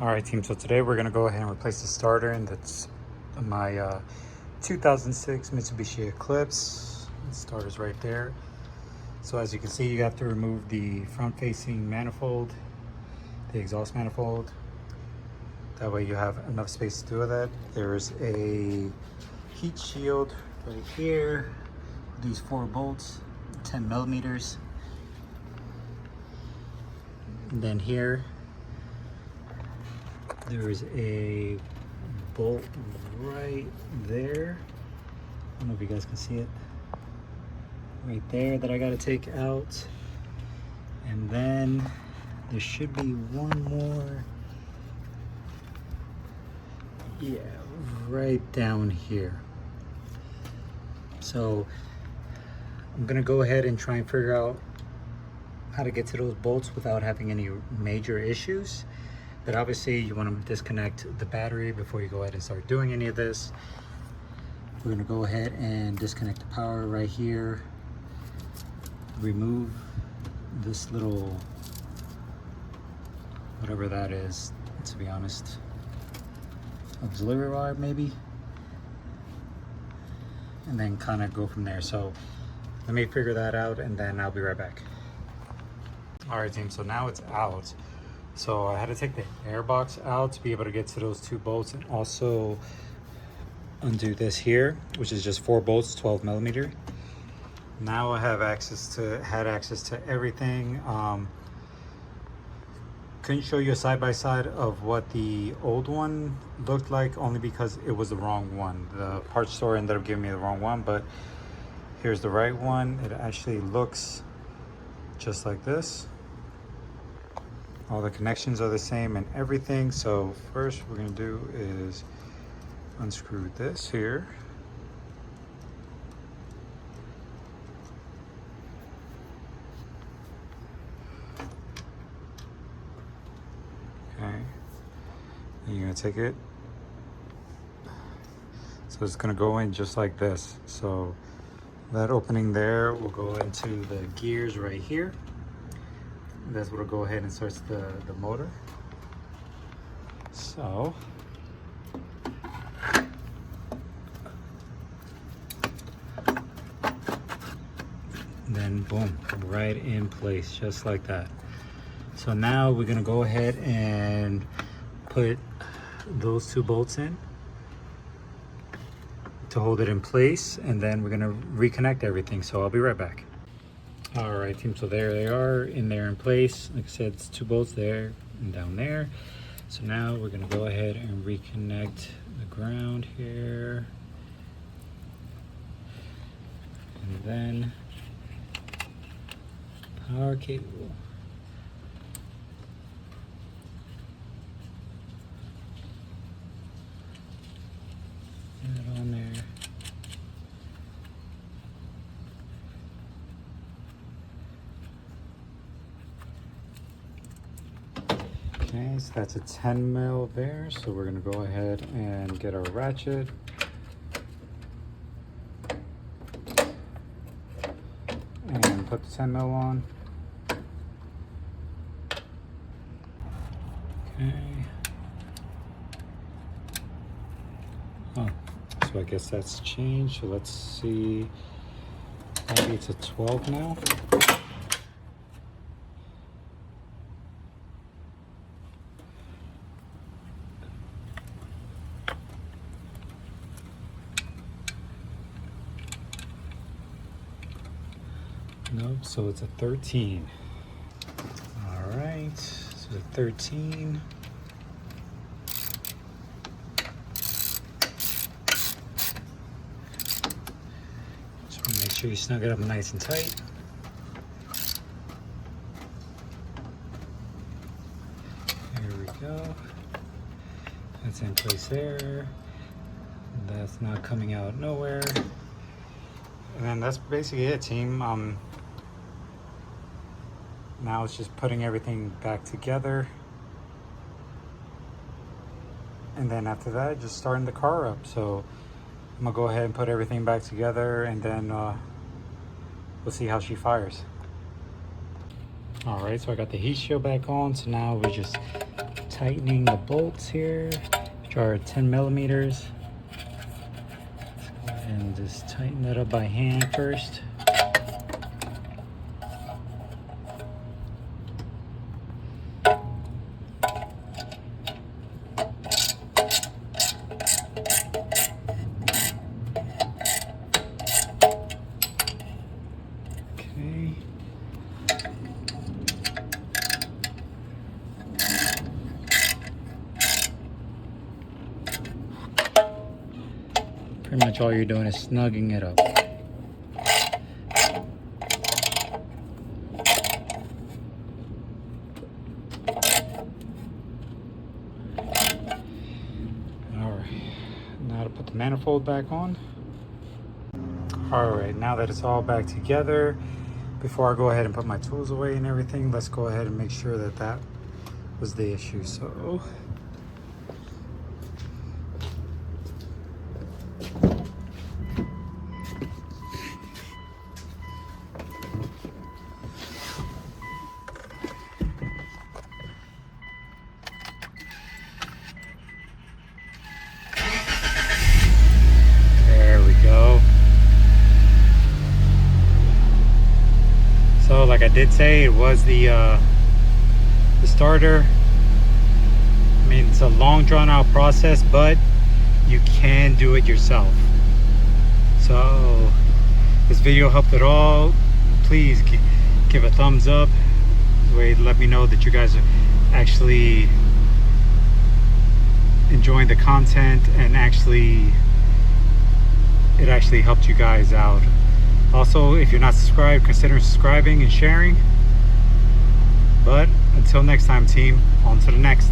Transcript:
All right, team. So today we're gonna go ahead and replace the starter, and that's my 2006 Mitsubishi Eclipse. The starter's right there. So as you can see, you have to remove the front-facing manifold, the exhaust manifold. That way you have enough space to do that. There's a heat shield right here. These 4 bolts, 10 millimeters. And then here, there's a bolt right there. I don't know if you guys can see it. Right there that I gotta take out. And then there should be one more. Yeah, right down here. So I'm gonna go ahead and try and figure out how to get to those bolts without having any major issues. But obviously you want to disconnect the battery before you go ahead and start doing any of this. We're going to go ahead and disconnect the power right here. Remove this little, whatever that is, to be honest. Auxiliary wire maybe. And then kind of go from there. So let me figure that out and then I'll be right back. All right, team, so now it's out. So I had to take the air box out to be able to get to those 2 bolts and also undo this here, which is just 4 bolts, 12 millimeter. Now I have access to everything. Couldn't show you a side-by-side of what the old one looked like, only because it was the wrong one. The parts store ended up giving me the wrong one, but here's the right one. It actually looks just like this. All the connections are the same and everything. So first we're gonna do is unscrew this here. Okay, and you're gonna take it. So it's gonna go in just like this. So that opening there will go into the gears right here. That's what'll go ahead and starts the motor. So then boom, right in place, just like that. So now we're gonna go ahead and put those 2 bolts in to hold it in place, and then we're gonna reconnect everything. So I'll be right back. All right, team, so there they are in place. Like I said, it's 2 bolts there and down there. So now we're gonna go ahead and reconnect the ground here. And then power cable. Get it on there. Okay, so that's a 10 mil there. So we're gonna go ahead and get our ratchet. And put the 10 mil on. Okay. Oh, so I guess that's changed. So let's see. Maybe it's a 12 now. Nope, so it's a 13. All right, so a 13. Just want to make sure you snug it up nice and tight. There we go. That's in place there. That's not coming out nowhere. And then that's basically it, team. Now it's just putting everything back together. And then after that, just starting the car up. So I'm gonna go ahead and put everything back together, and then we'll see how she fires. All right, so I got the heat shield back on. So now we're just tightening the bolts here, which are 10 millimeters. Let's go ahead and just tighten that up by hand first. Okay. Pretty much all you're doing is snugging it up. Alright, now to put the manifold back on. Alright, now that it's all back together, before I go ahead and put my tools away and everything, let's go ahead and make sure that that was the issue. So there we go. So like I did say, it was the starter. I mean, it's a long drawn out process, but you can do it yourself. So this video helped at all, please give a thumbs up. Way to let me know that you guys are actually enjoying the content and it actually helped you guys out. Also, if you're not subscribed, consider subscribing and sharing. But until next time, team, on to the next.